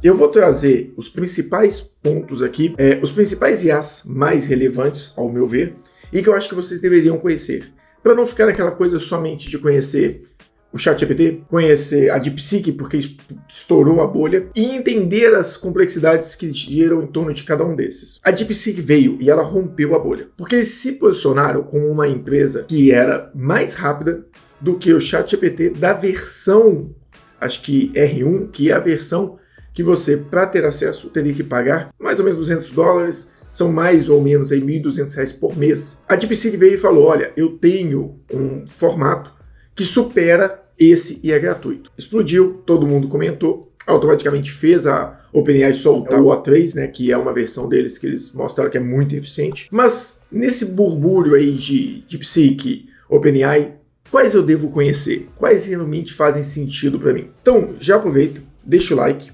Eu vou trazer os principais pontos aqui, os principais IAs mais relevantes, ao meu ver, e que eu acho que vocês deveriam conhecer. Para não ficar naquela coisa somente de conhecer o ChatGPT, conhecer a DeepSeek, porque estourou a bolha, e entender as complexidades que giram em torno de cada um desses. A DeepSeek veio e ela rompeu a bolha, porque eles se posicionaram como uma empresa que era mais rápida do que o ChatGPT da versão, acho que R1, que é a versão que você, para ter acesso, teria que pagar mais ou menos $200, são mais ou menos aí R$1.200 por mês. A DeepSeek veio e falou, olha, eu tenho um formato que supera esse e é gratuito. Explodiu, todo mundo comentou, automaticamente fez a OpenAI soltar o O3, né, que é uma versão deles que eles mostraram que é muito eficiente. Mas nesse burbúrio aí de DeepSeek, OpenAI, quais eu devo conhecer? Quais realmente fazem sentido para mim? Então, já aproveita, deixa o like,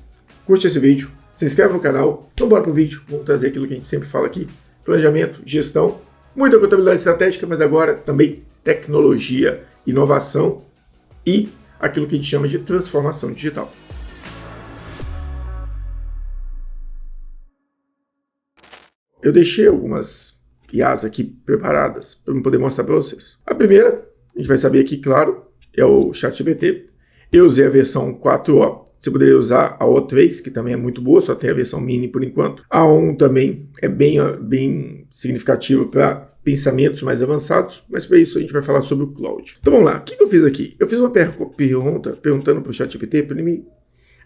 curte esse vídeo, se inscreve no canal. Então bora pro vídeo, vamos trazer aquilo que a gente sempre fala aqui. Planejamento, gestão, muita contabilidade estratégica, mas agora também tecnologia, inovação e aquilo que a gente chama de transformação digital. Eu deixei algumas IAs aqui preparadas para eu poder mostrar para vocês. A primeira, a gente vai saber aqui, claro, é o ChatGPT. Eu usei a versão 4O, você poderia usar a O3, que também é muito boa, só tem a versão mini por enquanto. A O1 também é bem significativa para pensamentos mais avançados, mas para isso a gente vai falar sobre o Claude. Então vamos lá, o que eu fiz aqui? Eu fiz uma pergunta perguntando para o ChatGPT para ele me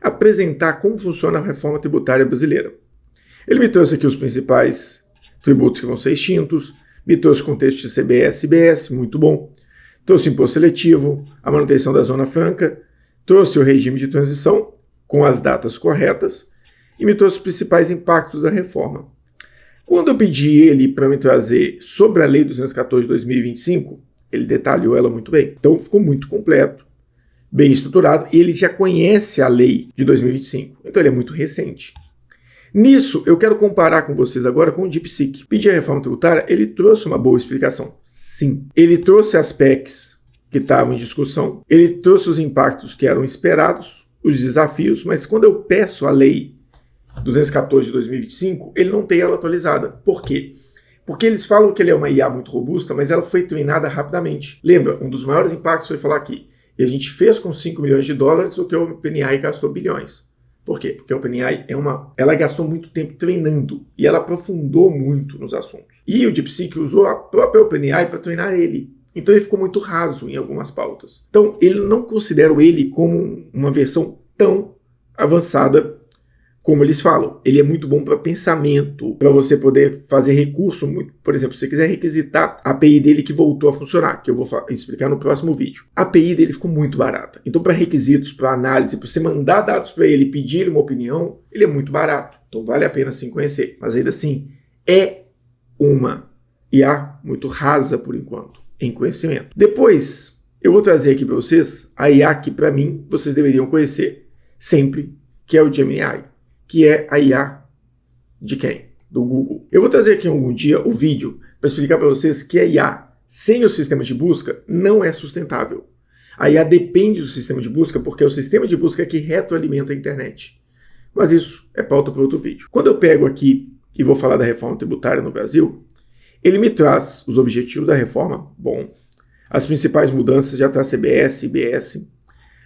apresentar como funciona a reforma tributária brasileira. Ele me trouxe aqui os principais tributos que vão ser extintos, me trouxe o contexto de CBS e IBS, muito bom. Trouxe o imposto seletivo, a manutenção da Zona Franca, trouxe o regime de transição com as datas corretas e me trouxe os principais impactos da reforma. Quando eu pedi ele para me trazer sobre a Lei 214 de 2025, ele detalhou ela muito bem. Então ficou muito completo, bem estruturado, e ele já conhece a lei de 2025, então ele é muito recente. Nisso, eu quero comparar com vocês agora com o DeepSeek. Pedir a reforma tributária, ele trouxe uma boa explicação. Sim. Ele trouxe as PECs que estavam em discussão, ele trouxe os impactos que eram esperados, os desafios, mas quando eu peço a lei 214 de 2025, ele não tem ela atualizada. Por quê? Porque eles falam que ele é uma IA muito robusta, mas ela foi treinada rapidamente. Lembra, um dos maiores impactos foi falar aqui, e a gente fez com $5 milhões o que o OpenAI gastou bilhões. Por quê? Porque a OpenAI ela gastou muito tempo treinando e ela aprofundou muito nos assuntos. E o DeepSeek usou a própria OpenAI para treinar ele. Então ele ficou muito raso em algumas pautas. Então eu não considero ele como uma versão tão avançada como eles falam. Ele é muito bom para pensamento, para você poder fazer recurso. Por exemplo, se você quiser requisitar a API dele que voltou a funcionar, que eu vou explicar no próximo vídeo. A API dele ficou muito barata. Então para requisitos, para análise, para você mandar dados para ele, pedir uma opinião, ele é muito barato. Então vale a pena sim conhecer. Mas ainda assim, é uma IA muito rasa por enquanto, em conhecimento. Depois, eu vou trazer aqui para vocês a IA que para mim vocês deveriam conhecer sempre, que é o Gemini, que é a IA de quem? Do Google. Eu vou trazer aqui algum dia o vídeo para explicar para vocês que a IA sem o sistema de busca não é sustentável. A IA depende do sistema de busca porque é o sistema de busca que retroalimenta a internet. Mas isso é pauta para outro vídeo. Quando eu pego aqui e vou falar da reforma tributária no Brasil, ele me traz os objetivos da reforma, bom, as principais mudanças já traz CBS, IBS,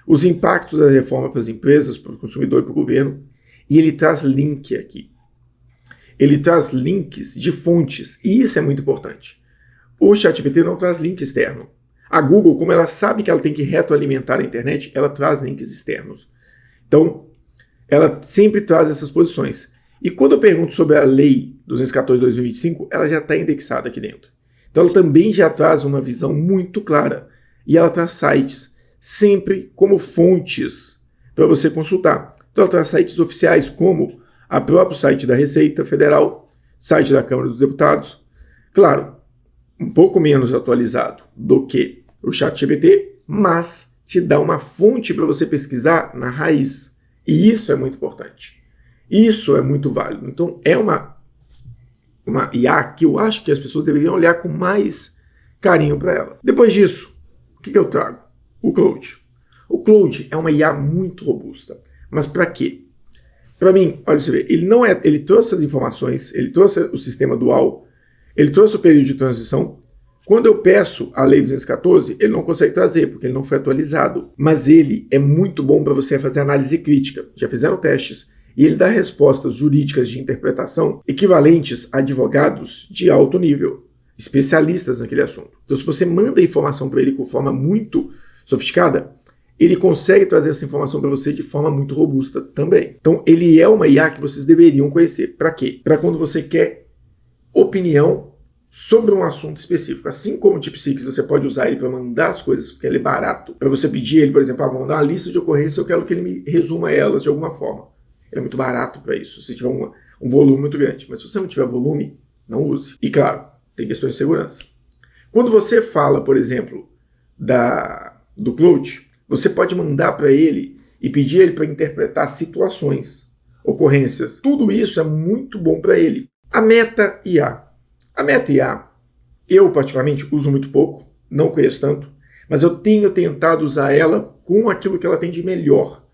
os impactos da reforma para as empresas, para o consumidor e para o governo, e ele traz link aqui. Ele traz links de fontes, e isso é muito importante. O ChatGPT não traz link externo. A Google, como ela sabe que ela tem que retroalimentar a internet, ela traz links externos. Então, ela sempre traz essas posições. E quando eu pergunto sobre a Lei 214 de 2025, ela já está indexada aqui dentro. Então, ela também já traz uma visão muito clara. E ela traz sites sempre como fontes para você consultar. Então ela traz sites oficiais como o próprio site da Receita Federal, site da Câmara dos Deputados. Claro, um pouco menos atualizado do que o ChatGPT, mas te dá uma fonte para você pesquisar na raiz. E isso é muito importante. Isso é muito válido. Então é uma IA que eu acho que as pessoas deveriam olhar com mais carinho para ela. Depois disso, o que eu trago? O Claude. O Claude é uma IA muito robusta. Mas para quê? Para mim, olha você vê, ele trouxe as informações, ele trouxe o sistema dual, ele trouxe o período de transição. Quando eu peço a Lei 214, ele não consegue trazer, porque ele não foi atualizado. Mas ele é muito bom para você fazer análise crítica. Já fizeram testes. E ele dá respostas jurídicas de interpretação equivalentes a advogados de alto nível, especialistas naquele assunto. Então, se você manda a informação para ele com forma muito sofisticada, ele consegue trazer essa informação para você de forma muito robusta também. Então, ele é uma IA que vocês deveriam conhecer. Para quê? Para quando você quer opinião sobre um assunto específico. Assim como o DeepSeek, você pode usar ele para mandar as coisas, porque ele é barato. Para você pedir ele, por exemplo, vou mandar uma lista de ocorrências, eu quero que ele me resuma elas de alguma forma. Ele é muito barato para isso, se tiver um volume muito grande. Mas se você não tiver volume, não use. E claro, tem questões de segurança. Quando você fala, por exemplo, do Claude, você pode mandar para ele e pedir ele para interpretar situações, ocorrências. Tudo isso é muito bom para ele. A Meta IA. A Meta IA, eu particularmente uso muito pouco, não conheço tanto, mas eu tenho tentado usar ela com aquilo que ela tem de melhor,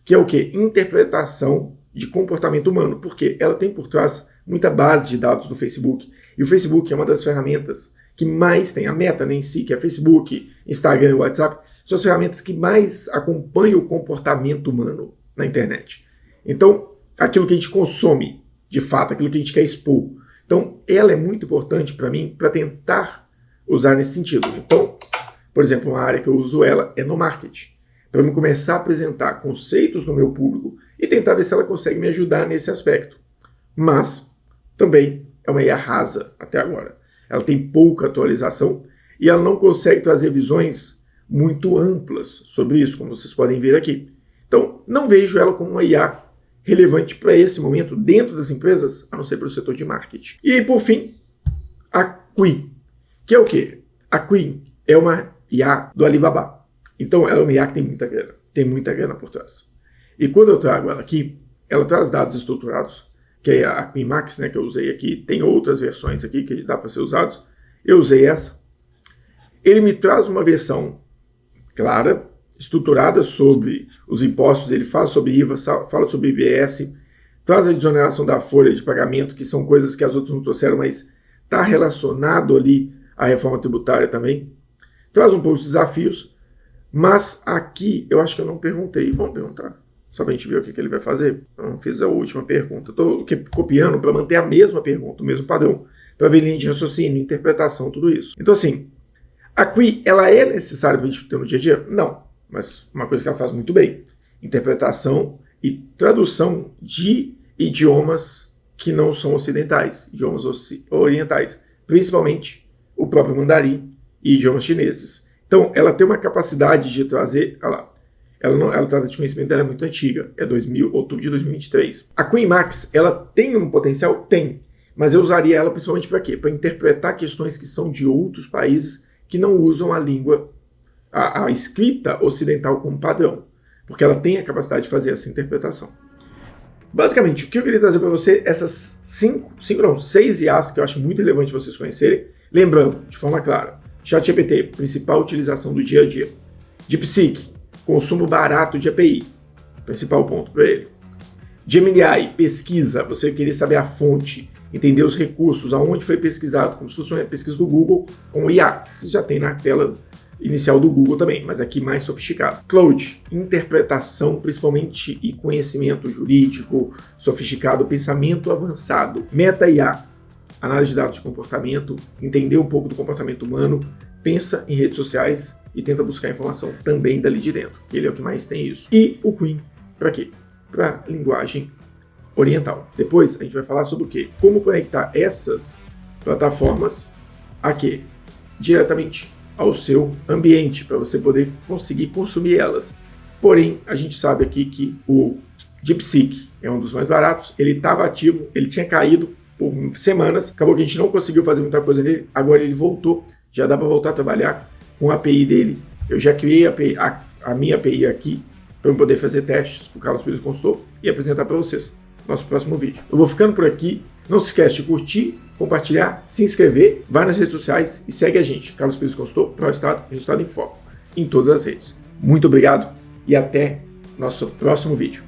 que é o quê? Interpretação de comportamento humano, porque ela tem por trás muita base de dados do Facebook, e o Facebook é uma das ferramentas que mais tem, a Meta em si, que é Facebook, Instagram e WhatsApp, são as ferramentas que mais acompanham o comportamento humano na internet. Então, aquilo que a gente consome, de fato, aquilo que a gente quer expor. Então, ela é muito importante para mim para tentar usar nesse sentido. Então, por exemplo, uma área que eu uso ela é no marketing, para eu começar a apresentar conceitos no meu público e tentar ver se ela consegue me ajudar nesse aspecto. Mas, também é uma IA rasa até agora. Ela tem pouca atualização e ela não consegue trazer visões muito amplas sobre isso, como vocês podem ver aqui. Então, não vejo ela como uma IA relevante para esse momento dentro das empresas, a não ser para o setor de marketing. E, por fim, a Qi, que é o quê? A Qi é uma IA do Alibaba. Então, ela é uma IA que tem muita grana por trás. E quando eu trago ela aqui, ela traz dados estruturados, que é a Qi Max, né, que eu usei aqui. Tem outras versões aqui que dá para ser usados. Eu usei essa. Ele me traz uma versão clara, estruturada sobre os impostos, ele fala sobre IVA, fala sobre IBS, traz a desoneração da folha de pagamento, que são coisas que as outras não trouxeram, mas está relacionado ali à reforma tributária também. Traz um pouco de desafios, mas aqui eu acho que eu não perguntei. Vamos perguntar, só para a gente ver o que ele vai fazer. Eu não fiz a última pergunta, estou copiando para manter a mesma pergunta, o mesmo padrão, para ver linha de raciocínio, interpretação, tudo isso. Então assim, a Qi, ela é necessária para a gente ter no dia a dia? Não. Mas uma coisa que ela faz muito bem, interpretação e tradução de idiomas que não são ocidentais, idiomas orientais, principalmente o próprio mandarim e idiomas chineses. Então, ela tem uma capacidade de trazer, olha lá, ela trata de conhecimento dela é muito antiga, é outubro de 2023. A Qi Max, ela tem um potencial? Tem, mas eu usaria ela principalmente para quê? Para interpretar questões que são de outros países que não usam a língua a escrita ocidental como padrão, porque ela tem a capacidade de fazer essa interpretação. Basicamente, o que eu queria trazer para você, essas 6 IAs que eu acho muito relevante vocês conhecerem, lembrando, de forma clara, ChatGPT, principal utilização do dia a dia. DeepSeek, consumo barato de API, principal ponto para ele. Gemini, pesquisa, você querer saber a fonte, entender os recursos, aonde foi pesquisado, como se fosse uma pesquisa do Google com IA, que você já tem na tela inicial do Google também, mas aqui mais sofisticado. Claude, interpretação principalmente e conhecimento jurídico sofisticado, pensamento avançado. Meta IA, análise de dados de comportamento, entender um pouco do comportamento humano, pensa em redes sociais e tenta buscar informação também dali de dentro. Ele é o que mais tem isso. E o Qi, para quê? Para linguagem oriental. Depois a gente vai falar sobre o quê? Como conectar essas plataformas a quê? Diretamente ao seu ambiente, para você poder conseguir consumir elas. Porém, a gente sabe aqui que o DeepSeek é um dos mais baratos, ele estava ativo, ele tinha caído por semanas, acabou que a gente não conseguiu fazer muita coisa nele, agora ele voltou, já dá para voltar a trabalhar com a API dele. Eu já criei a minha API aqui, para eu poder fazer testes para o Carlos Pires Consultor e apresentar para vocês no nosso próximo vídeo. Eu vou ficando por aqui, não se esquece de curtir, compartilhar, se inscrever, vai nas redes sociais e segue a gente, Carlos Pires Consultor, para o Resultado em Foco, em todas as redes. Muito obrigado e até nosso próximo vídeo.